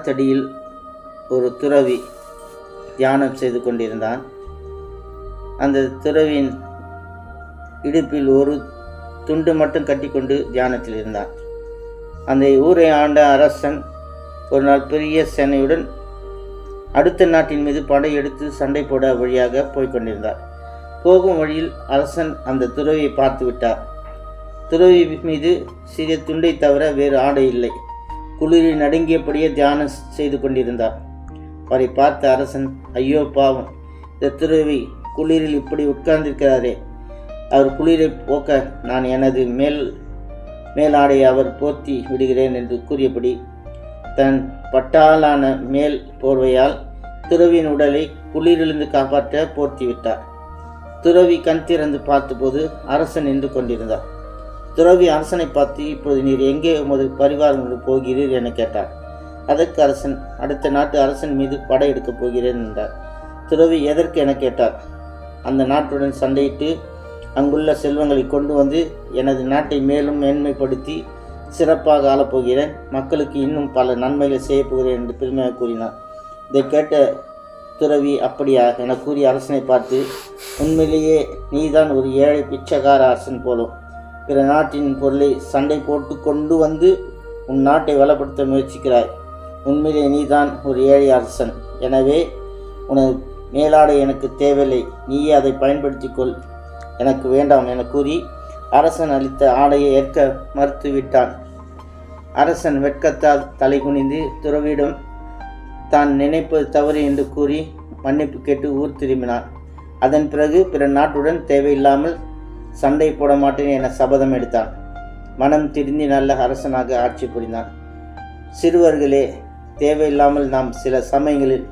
மரத்தடியில் ஒரு துறவி தியானம் செய்து கொண்டிருந்தான். அந்த துறவியின் இடுப்பில் ஒரு துண்டு மட்டும் கட்டிக்கொண்டு தியானத்தில் இருந்தான். அந்த ஊரை ஆண்ட அரசன் ஒரு நாள் பெரிய சேனையுடன் அடுத்த நாட்டின் மீது படையெடுத்து சண்டை போட வழியாக போய்கொண்டிருந்தார். போகும் வழியில் அரசன் அந்த துறவியை பார்த்து விட்டார். துறவி மீது சிறிய துண்டை தவிர வேறு ஆடை இல்லை. குளிரில் நடுங்கியபடியே தியானம் செய்து கொண்டிருந்தார். அவரை பார்த்த அரசன், ஐயோ பாவம், இந்த துறவி குளிரில் இப்படி உட்கார்ந்திருக்கிறாரே, அவர் குளிரை போக்க நான் எனது மேலாடையை அவர் போர்த்தி விடுகிறேன் என்று கூறியபடி தன் பட்டாலான மேல் போர்வையால் துறவியின் உடலை குளிரிலிருந்து காப்பாற்ற போர்த்தி விட்டார். துறவி கண் திறந்து பார்த்தபோது அரசன் நின்று கொண்டிருந்தார். துறவி அரசனை பார்த்து, இப்போது நீர் எங்கே உமது பரிவாரங்களோடு போகிறீர் என கேட்டார். அதற்கு அரசன், அடுத்த நாட்டு அரசன் மீது படையெடுக்கப் போகிறேன் என்றார். துறவி எதற்கு என கேட்டார். அந்த நாட்டுடன் சண்டையிட்டு அங்குள்ள செல்வங்களை கொண்டு வந்து எனது நாட்டை மேலும் மேன்மைப்படுத்தி சிறப்பாக ஆளப்போகிறேன், மக்களுக்கு இன்னும் பல நன்மைகளை செய்யப்போகிறேன் என்று பெருமையாக கூறினார். இதை கேட்ட துறவி, அப்படியா என கூறி அரசனை பார்த்து, உண்மையிலேயே நீதான் ஒரு ஏழை பிச்சைக்கார அரசன் போலும். பிற நாட்டின் பொருளை சண்டை போட்டு கொண்டு வந்து உன் நாட்டை வளப்படுத்த முயற்சிக்கிறாய். உண்மையிலே நீதான் ஒரு ஏழை அரசன். எனவே உனது மேலாடை எனக்கு தேவையில்லை, நீயே அதை பயன்படுத்திக்கொள், எனக்கு வேண்டாம் என கூறி அரசன் அளித்த ஆடையை ஏற்க மறுத்துவிட்டான். அரசன் வெட்கத்தால் தலை குனிந்து துறவியிடம் தான் நினைப்பது தவறு என்று கூறி மன்னிப்பு கேட்டு ஊர் திரும்பினான். அதன் பிறகு பிற நாட்டுடன் தேவையில்லாமல் சண்டை போட மாட்டேன் என சபதம் எடுத்தான். மனம் திருந்தி நல்ல அரசனாக ஆட்சி புரிந்தான். சிறுவர்களே, தேவையில்லாமல் நாம் சில சமயங்களில்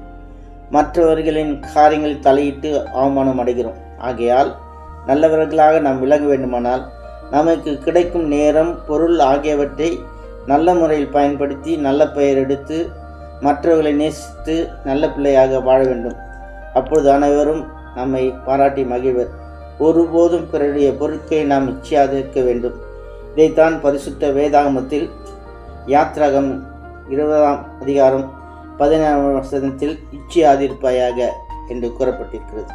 மற்றவர்களின் காரியங்களில் தலையிட்டு அவமானம் அடைகிறோம். ஆகையால் நல்லவர்களாக நாம் விலக வேண்டுமானால் நமக்கு கிடைக்கும் நேரம், பொருள் ஆகியவற்றை நல்ல முறையில் பயன்படுத்தி நல்ல பெயர் எடுத்து மற்றவர்களை நேசித்து நல்ல பிள்ளையாக வாழ வேண்டும். அப்பொழுது அனைவரும் நம்மை பாராட்டி மகிழ்வர். ஒருபோதும் பிறருடைய பொருட்களை நாம் இச்சையாதிருக்க வேண்டும். இதைத்தான் பரிசுத்த வேதாகமத்தில் யாத்ராகம் 20 அதிகாரம் 17 இச்சையாதிருப்பாயாக என்று கூறப்பட்டிருக்கிறது.